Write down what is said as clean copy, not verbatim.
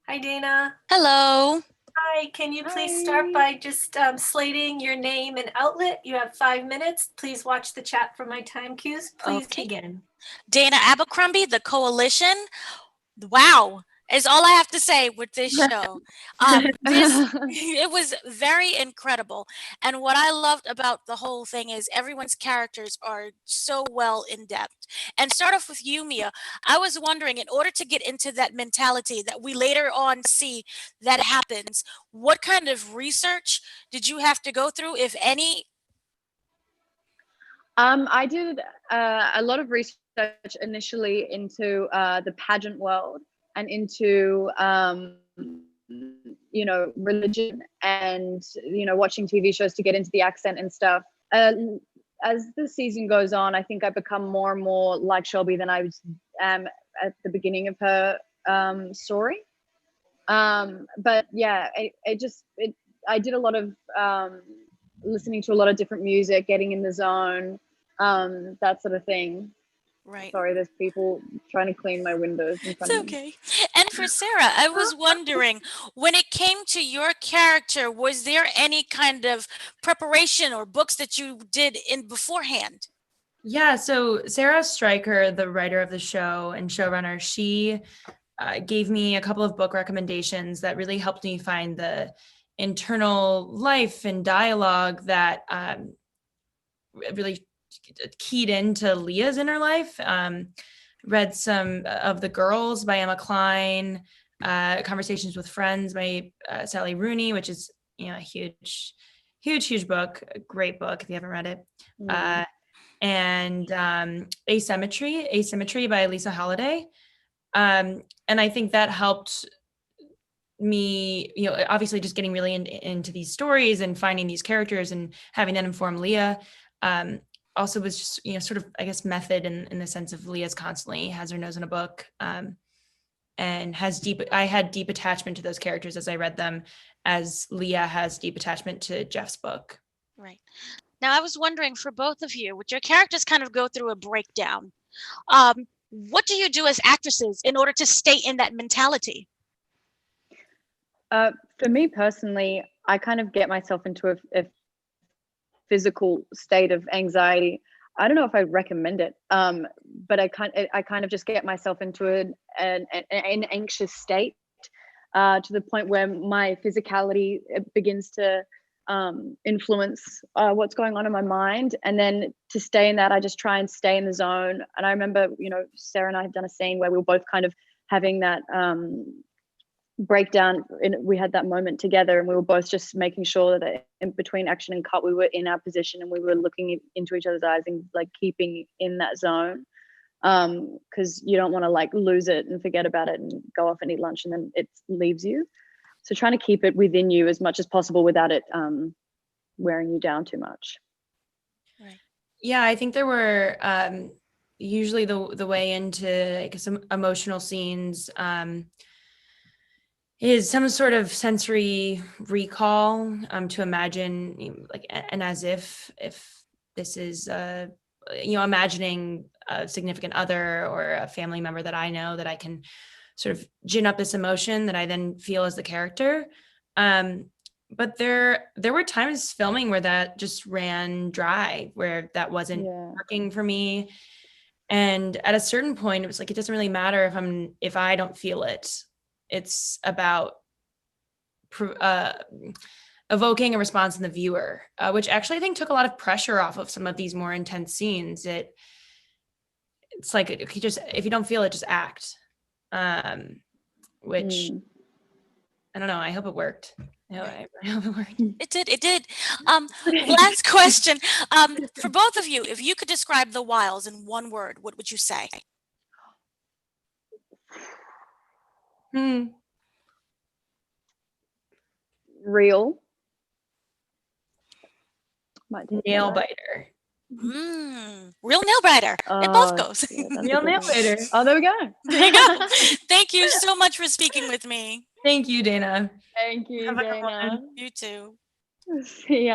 Hi, Dana. Hello. Hi, can you please start Hi. by just slating your name and outlet? You have 5 minutes. Please watch the chat for my time cues. Please Okay. begin. Dana Abercrombie, The Coalition. Wow, is all I have to say with this show. It was very incredible. And what I loved about the whole thing is everyone's characters are so well in depth. And start off with you, Mia. I was wondering, in order to get into that mentality that we later on see that happens, what kind of research did you have to go through, if any? I did a lot of research initially into the pageant world and into religion and watching TV shows to get into the accent and stuff. As the season goes on, I think I become more and more like Shelby than I am at the beginning of her story. But yeah, I did a lot of listening to a lot of different music, getting in the zone, that sort of thing. Right. Sorry, there's people trying to clean my windows in front It's of me. okay. And for Sarah, I was wondering, when it came to your character, was there any kind of preparation or books that you did in beforehand? Yeah, so Sarah Stryker, the writer of the show and showrunner, she gave me a couple of book recommendations that really helped me find the internal life and dialogue that really keyed into Leah's inner life. Read some of The Girls by Emma Cline, Conversations with Friends by Sally Rooney, which is a huge book, a great book if you haven't read it. And Asymmetry by Lisa Halliday. And I think that helped me, obviously just getting really into these stories and finding these characters and having that inform Leah. Also was just, sort of, I guess, method in the sense of Leah's constantly has her nose in a book, and I had deep attachment to those characters as I read them, as Leah has deep attachment to Jeff's book. Right. Now, I was wondering, for both of you, would your characters kind of go through a breakdown? What do you do as actresses in order to stay in that mentality? For me personally, I kind of get myself into a physical state of anxiety. I don't know if I recommend it, but I kind of just get myself into an anxious state to the point where my physicality begins to influence what's going on in my mind. And then to stay in that, I just try and stay in the zone. And I remember, Sarah and I have done a scene where we were both kind of having that breakdown. We had that moment together, and we were both just making sure that in between action and cut, we were in our position and we were looking into each other's eyes and like keeping in that zone, because you don't want to like lose it and forget about it and go off and eat lunch and then it leaves you. So trying to keep it within you as much as possible without it wearing you down too much. Right. Yeah, I think there were usually the way into some emotional scenes is some sort of sensory recall, to imagine, and as if this is imagining a significant other or a family member that I know, that I can sort of gin up this emotion that I then feel as the character. But there were times filming where that just ran dry, where that wasn't working for me. And at a certain point, it was like, it doesn't really matter if I don't feel it. It's about evoking a response in the viewer, which actually I think took a lot of pressure off of some of these more intense scenes. It's like, if you don't feel it, just act. Which I don't know. I hope it worked. I hope it worked. It did. Last question. For both of you, if you could describe the Wilds in one word, what would you say? Real. Nail biter. Real nail biter. It both goes. Real nail biter. Oh, there we go. There you go. Thank you so much for speaking with me. Thank you, Dana. Thank you, Have a good Dana. one. You too. See ya.